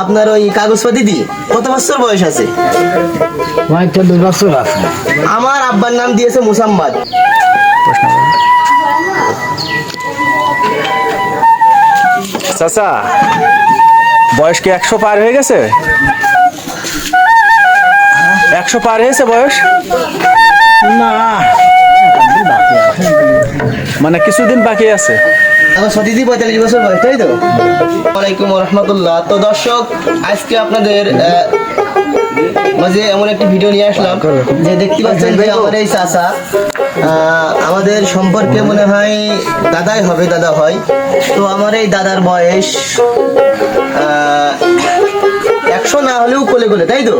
আপনার ওই কাগজপাতি দি কত বছর বয়স আছে? 2 বছর আছে। আমার আব্বার নাম দিয়েছে মুসাম্মাদ। চাচা বয়স কি 100 পার হয়ে গেছে? 100 পার হয়েছে বয়স? না, মানে কিছুদিন বাকি আছে। আমার সতীদি 45 বছর বয়স, তাই তো? ওয়ালাইকুম রহমতুল্লাহ। তো দর্শক, আজকে আপনাদের মাঝে এমন একটি ভিডিও নিয়ে আসলাম যে দেখতে পাচ্ছেন যে আমার এই চাচা আমাদের সম্পর্কে মনে হয় দাদাই হবে, দাদা হয়। তো আমার এই দাদার বয়স 100 না হলেও কোলে কোলে, তাই তো?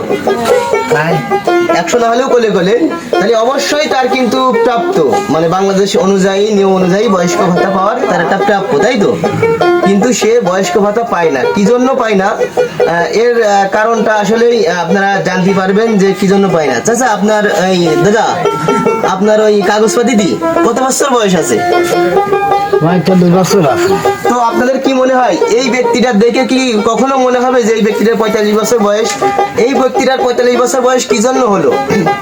100 না হলেও কোলে কোলে, তাহলে অবশ্যই তার কিন্তু প্রাপ্ত, মানে বাংলাদেশ অনুযায়ী, নিয়ম অনুযায়ী বয়স্ক ভাতা পাওয়ার তার একটা প্রাপ্য, তাই তো? কিন্তু সে বয়স্ক ভাতা পায় না। কি জন্য পায় না, এর কারণটা আসলেই আপনারা জানতে পারবেন যে কি জন্য পায় না। চাচা, আপনার এই দাদা, আপনার ওই কাগজপাতি দি কত বছর বয়স আছে? 2 বছর আছে। তো আপনাদের কি মনে হয়, এই ব্যক্তিটা দেখে কি কখনো মনে হবে যে এই ব্যক্তিটার 45 বছর বয়স? এই ব্যক্তিটার 45 বছর বয়স কি জন্য হলো?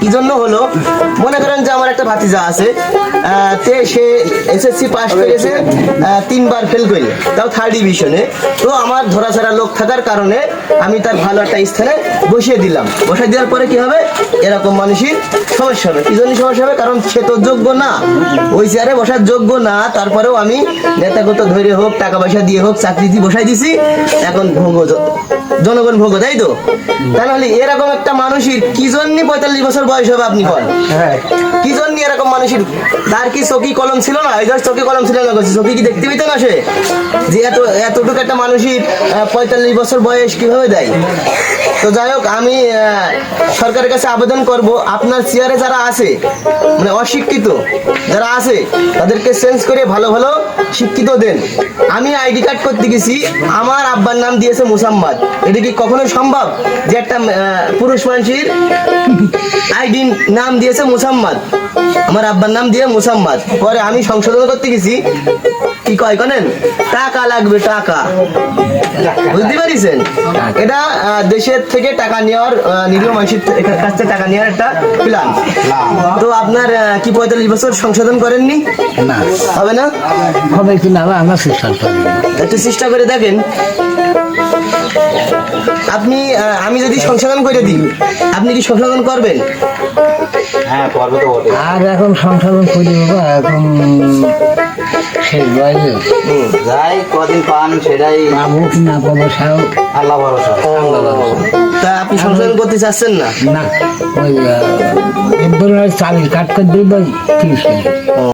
কি জন্য হলো? মনে করেন যে আমার একটা ভাতিজা আছে, সে এসএসসি পাস করেছে 3 বার ফেল করে, তাও 3rd ডিভিশনে। তো আমার ধরাছাড়া লোক থাকার কারণে আমি তার ভালো একটা স্থানে বসিয়ে দিলাম। বসিয়ে দেওয়ার পরে কি হবে, এরকম মানুষের সমস্যা হবে। কি জন্য সমস্যা হবে? কারণ সে তো যোগ্য না, ওই চেয়ারে বসার যোগ্য না। তারপরেও আমি নেতাগত ধৈর্য হোক, টাকা পয়সা দিয়ে হোক, চাকরি দিয়ে বসাই দিছি, এখন ভোগ, জনগণ ভোগ, তাই তো? তাহলে এরকম একটা মানুষের কি জন্য 45 বছর বয়স হবে আপনি বলেন? কি জন্য এরকম মানুষের? তার কি চকি কলম ছিল না? এই চকি কলম ছিল না, চকি কি দেখতে পেত না সে? যে এতটুকু একটা মানুষের 45 বছর বয়স কিভাবে দেয়? তো যাই হোক, আমি সরকারের কাছে আবেদন করব, আপনার চেয়ারে যারা আছে, মানে অশিক্ষিত যারা আছে, তাদেরকে চেঞ্জ করে ভালো ভালো শিক্ষিত দেন। আমি আইডি কার্ড করতে গেছি, আমার আব্বার নাম দিয়েছে মুসাম্মাদ। এটা কি কখনো সম্ভব যে একটা পুরুষ মানুষের আইডি নাম দিয়েছে মুসাম্মাদ? আমার আব্বার নাম দিয়ে মুসাম্মাদ। পরে আমি সংশোধন করতে গেছি, কি কয় করেন, টাকা লাগবে, টাকা। বুঝতে পারিছেন? এটা দেশের থেকে টাকা নেওয়ার, নিরীহ মানুষের কাছ থেকে টাকা নেওয়ার একটা প্ল্যান। তো আপনার কি 45 বছর সংশোধন করেননি? না, হবে না? হবে কি না আমরা চেষ্টা করি। একটু চেষ্টা করে দেখেন। আপনি, আমি যদি সংশোধন করে দিই, আপনি কি সংশোধন করবেন? হ্যাঁ, করবে তো বটে। আর এখন সংশোধন করে দেবো, এখন শেষ বয়সে যাই কদিন পান সেটাই পাবো কি না পাবো সাহেব আল্লাহ ভরসা। তা আপনি সংশোধন করতে চাচ্ছেন না? না, ওই চাকরি কাট করে দিই 30 মিনিট।